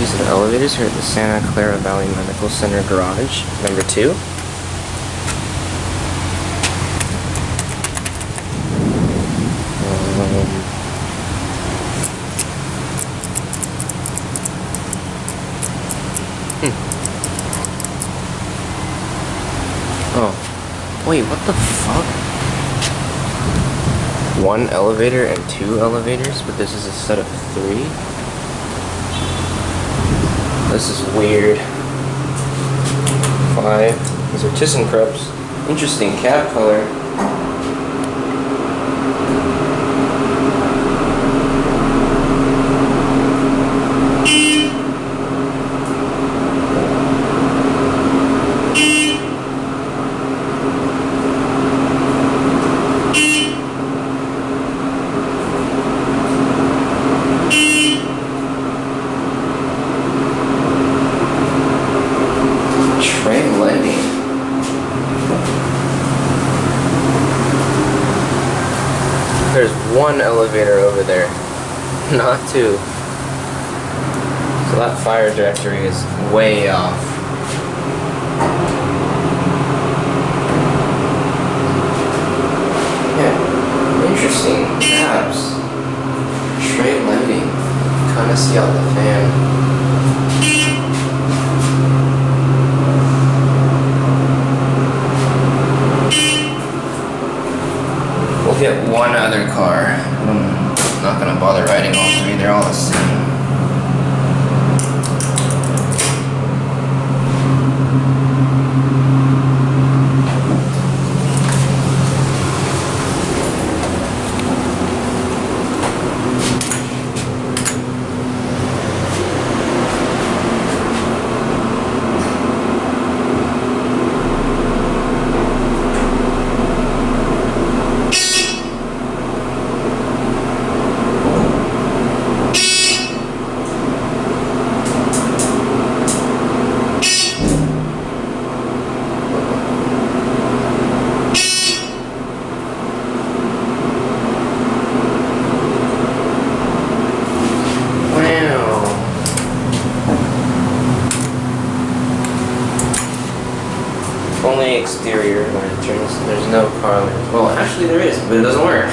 keys and elevators here at the Santa Clara Valley Medical Center garage, number 2. Oh, wait, what the fuck? 1 elevator and 2 elevators, but this is a set of 3? This is weird. 5. These are ThyssenKrupps. Interesting cab color. There's 1 elevator over there, not 2. So that fire directory is way off. Yeah, interesting cabs. Straight landing. Kind of see out the fan. We'll get 1 other car. I'm not gonna bother riding all 3, they're all the same. Only exterior lanterns. There's no car lantern. Well, actually there is, but it doesn't work.